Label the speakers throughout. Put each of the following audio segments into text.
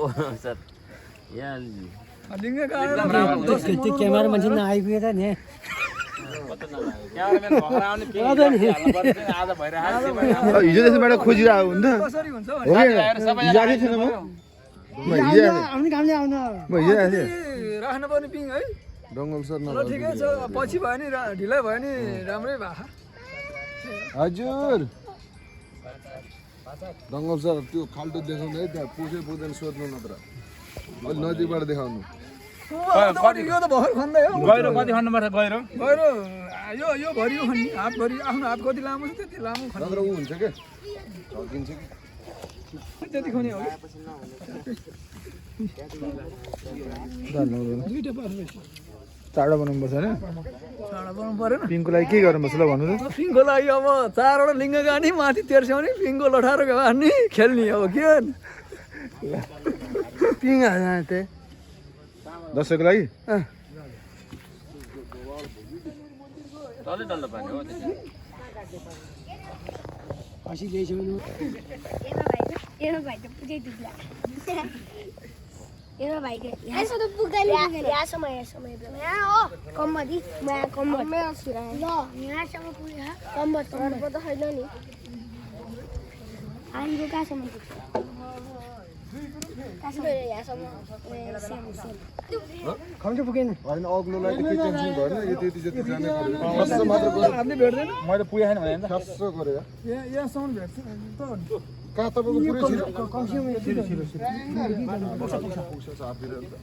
Speaker 1: sir यहाँ
Speaker 2: लिङ्ग गाडी
Speaker 3: त्यो क्यामेरा मान्छे नआइपुग्यो त नि
Speaker 4: हिजो त्यसबाट खोजिरहेको हुन्छ
Speaker 2: कसरी हुन्छ
Speaker 3: आउने कामले आउन
Speaker 2: राख्नुपर्ने पिङ है
Speaker 4: डङ्गल सर
Speaker 2: ल ठिकै छ पछि भयो नि ढिलै भयो नि राम्रै भएको
Speaker 4: हजुर डङ्गल सर त्यो खाल्टो देखाउनु है त्यहाँ पुगेर पुग्दैन सोध्नु नत्र अलि नजिकबाट देखाउनु
Speaker 2: यो त भर्खर खन्दै हो
Speaker 5: गहिरो कति खन्नुपर्छ गहिरो
Speaker 2: गहिरो यो भरियो खन्ने हात भरि आफ्नो हात कति लामो छ त्यति लामो खन्ने
Speaker 4: नत्र ऊ हुन्छ क्या झर्किन्छ कि
Speaker 2: त्यति खन्ने हो दुईटा पर्छ
Speaker 4: चाँडो बनाउनु पर्छ होइन
Speaker 2: चाँडो बनाउनु परेन
Speaker 4: पिङको लागि के गर्नुपर्छ ल भन्नु त
Speaker 2: पिङको लागि अब 4वटा लिङ्ग गानी माथि तेर्स्याउने पिङको लठारो हान्ने खेल्ने अब के गर्नु
Speaker 3: पिङ हाल्न त
Speaker 4: दसैँको लागि
Speaker 1: डल्लै डल्लो पानी हो
Speaker 3: खसी ल्याइसक्नु
Speaker 6: एनो भाइ त पुगै दुब्ला एनो भाइ के यसो त पुगैले यहाँ समय यहाँ हो कम्मदी म कम्मद म सुरा ल यहाँसम्म पुग्यो कम्मद त छैन नि आइगो कहाँसम्म पुग्छ
Speaker 3: खम्चो पुगेन
Speaker 4: होइन अग्लोलाई त केही टेन्सन भएन यो त्यति जति जानै पर्यो खस्स मात्र गऱ्यो
Speaker 2: हामीले भेट्दैन
Speaker 5: मैले पुगेँ छैन भने
Speaker 4: खस्स गऱ्यो
Speaker 2: यहाँसम्म भेट्छ
Speaker 4: कहाँ तपाईँको पुरै छिरो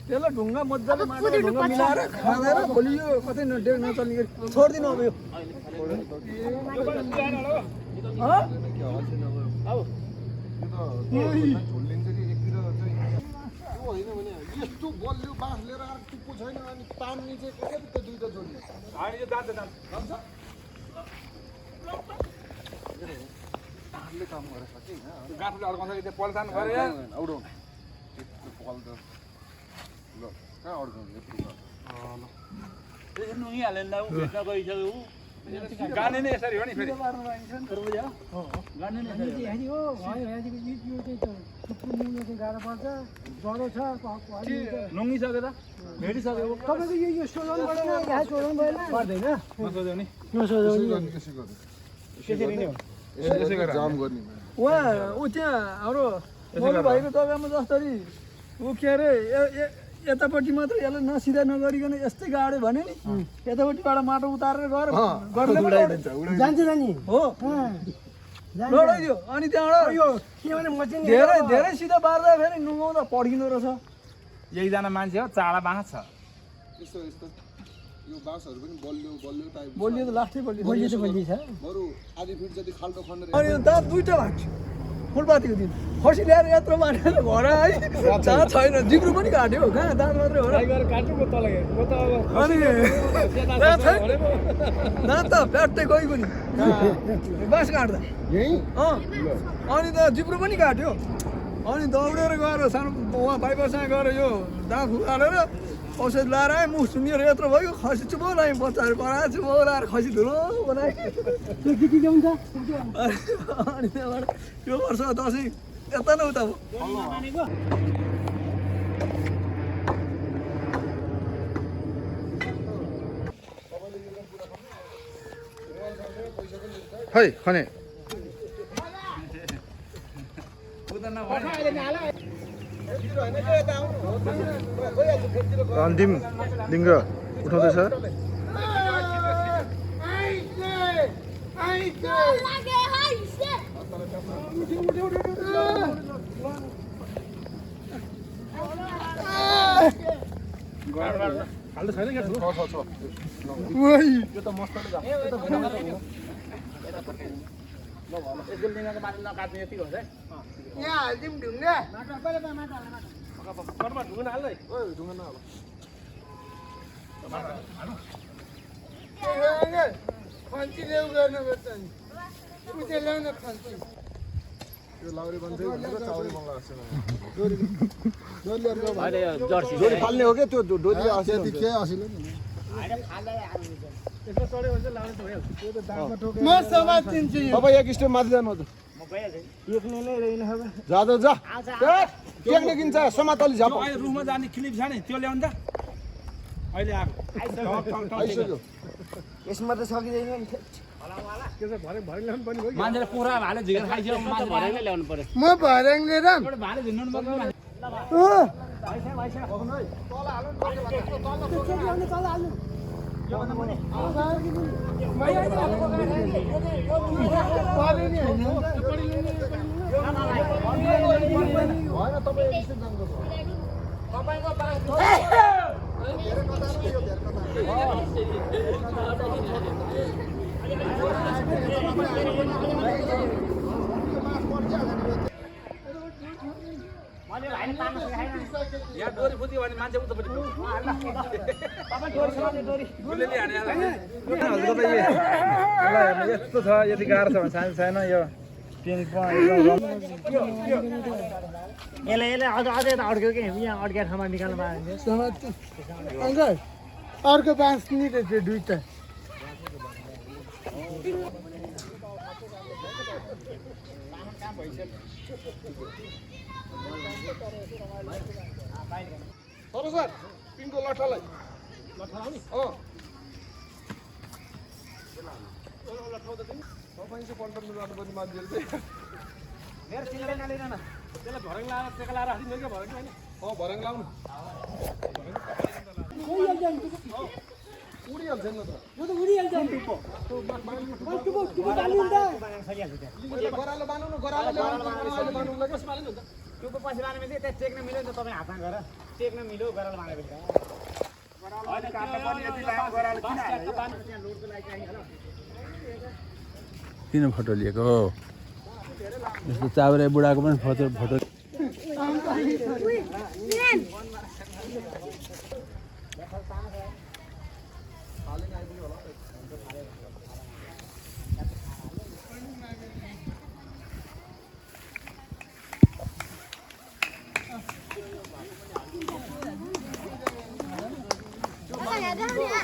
Speaker 2: त्यसलाई ढुङ्गा मजाले माटो ढुङ्गा मिलाएर खाँदेर भोलि यो कतै नचल्ने गरी छोडिदिनु अब यो
Speaker 4: झोलिन्छ कि एकतिर चाहिँ त्यो होइन भने यस्तो बलियो बाँस लिएर आएर टुप्पो छैन अनि तान्ने चाहिँ कसरी त्यो दुईवटा झोली काम गरेछ कि
Speaker 5: गाँठले अड्काउँछ कि त्यो पल्सान गरे
Speaker 4: औडौँ यस्तो पल त ल कहाँ अड्काउँछ यत्रो
Speaker 5: त्यसरी नुङ्गी हालेन उ भेट्न गइसक्यो गाने नै यसरी हो नि फेरि गाने नै यसरी
Speaker 3: हो यो चाहिँ त गाह्रो पर्छ जरो छ
Speaker 5: नुङ्गिसक्यो त भेटिसक्यो
Speaker 3: तपाईँको यो सोधन गरेन यहाँ सोधन भएन पर्दैन
Speaker 5: नसोध्यो नि
Speaker 3: नसोधन
Speaker 5: त्यसरी नै हो
Speaker 4: यसै गरेर जाम गर्ने
Speaker 2: उहाँ ऊ त्यहाँ हाम्रो मौलु भाइको जग्गामा जसरी ऊ के अरे यतापट्टि मात्र यसलाई नसिधा नगरिकन यस्तै गाड्यो भने नि यतापट्टिबाट माटो उतारेर गएर
Speaker 3: जान्छ जाने
Speaker 2: हो लडाइदियो अनि त्यहाँबाट
Speaker 3: यो के भने म चाहिँ
Speaker 2: धेरै धेरै सिधा बार्दा फेरि नुहाउँदा पड्किँदो रहेछ
Speaker 5: एकजना मान्छे हो चाडा बाँस छ
Speaker 4: यस्तो यस्तो यो बाँसहरू पनि बलियो बलियो टाइप
Speaker 2: बलियो त लास्टै
Speaker 3: बलियो त बलियो छ
Speaker 4: बरु आधी फिट जति खाल्टो खनेर
Speaker 2: अनि दाँत दुईटा भाग्यो फुलपातीको दिन खसी ल्याएर यत्रो मानेर घर है दाँत छैन जिब्रो पनि काट्यो कहाँ दाँत मात्रै हो र अनि दाँत त फ्याट्टै गइको नि बाँस काट्दा अनि त जिब्रो पनि काट्यो अनि दौडेर गएर सानो उहाँ बाइपाससँग गएर यो दाँत उकालेर औषध लाएर आएँ मुख सुन्निएर यत्रो भयो खसी चुबो लाएँ बच्चाहरू कराएर चुबो लाएर खसी धुलो बनाएँ अनि त्यहाँबाट यो वर्ष दसैँ यता न उता भयो
Speaker 4: खै खने अन्तिम लिङ्ग उठाउँदैछ
Speaker 5: हाल्दै छैन क्या यो त मस्तले जा एकल लिङ्गको माथि नकाट्ने यति हो है
Speaker 3: यहाँ हाल्दिउँ ढुङ्गा
Speaker 5: करमा ढुङ्गा हाल्दै
Speaker 4: ढुङ्गा नहाल
Speaker 3: खन्ची ल्याउ गर्नुपर्छ नि पूजा ल्याउन खन्ची
Speaker 4: त्यो लाउरे बन्दै भनेको चाउरे मन लाग्छ डोरी फाल्ने हो क्या त्यो डोरी त्यति के आसिलो नि
Speaker 3: म सभा चिन्छु
Speaker 4: तपाईँ एक स्टेप माथि जानु
Speaker 3: एक नै रहेन
Speaker 4: जा टेक्न किन्छ समातली झाप
Speaker 5: अहिले रुखमा जाने क्लिप छ नि त्यो ल्याउनु त अहिले आएको
Speaker 4: आइसक्यो
Speaker 3: यसमा त सकिँदैन नि
Speaker 5: मान्छेले पुरा भाले झिकेर खाइसक्यो मान्छे
Speaker 1: भरेकै ल्याउनु पर्यो
Speaker 3: म भर्याङ लिएर
Speaker 5: एउटा भाले झिन्नु पर्छ
Speaker 4: होइन तपाईँ एकछिन
Speaker 5: यहाँ डोरी फुत्यो भने मान्छे उतापट्टि गुलेली हाने
Speaker 2: यस्तो छ यति गाह्रो छ भने सानो सानो यो
Speaker 3: यसले अझै त अड्क्यो कि यहाँ अड्केर ठाउँमा निकाल्नु पायो
Speaker 4: अङ्कल अर्को बाँस नि रहेछ दुईटा तर सर पिङको लट्ठालाई लट्ठाउने तपाईँ चाहिँ पल्टन जानुपर्ने मान्छेहरू चाहिँ
Speaker 5: मेरो सिलले नालेन न त्यसलाई भरङ लाएर टेका लाएर हालिदिनु के भरङ हैन
Speaker 4: भरङ लाउनु उडिहाल्छ नि त
Speaker 3: यो त उडिहाल्छ नि टुप्पो
Speaker 4: गरालो बान्नु गरालो बान्नुलाई
Speaker 3: टुप्पो पछि बानेपछि त्यहाँ टेक्न मिल्यो नि त तपाईँ हातमा गएर टेक्न मिल्यो गरालो बानेपछि
Speaker 5: हैन काट्न पनि यति लामो गराले किन हाल्यो
Speaker 3: त्यहाँ लोडको लागि चाहिन्छ
Speaker 2: किन फोटो लिएको हो यस्तो चाउरे बुढाको पनि फोटो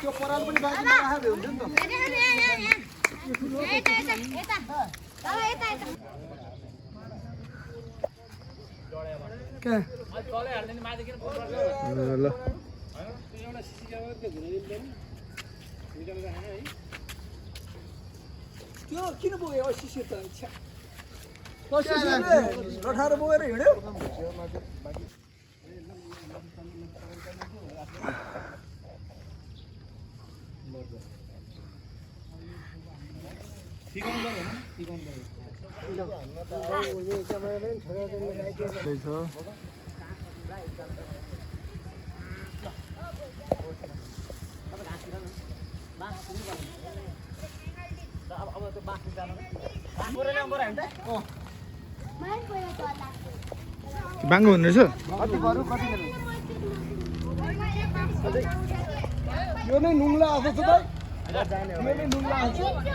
Speaker 4: त्यो पराल पनि बाँकीमा राखेको हुन्छ नि त
Speaker 5: तलै हाल्दैन माथि किन फोटो
Speaker 2: ल
Speaker 5: एउटा सिसी के झुले निकालेर हाने है
Speaker 2: त्यो किन बोक्यो शिशिर त लठारो बोकेर हिँड्यो बाङ्गो हुने रहेछ
Speaker 4: यो नै नुङ्ला आएको छ त यो नै नुङ्ला आएको छ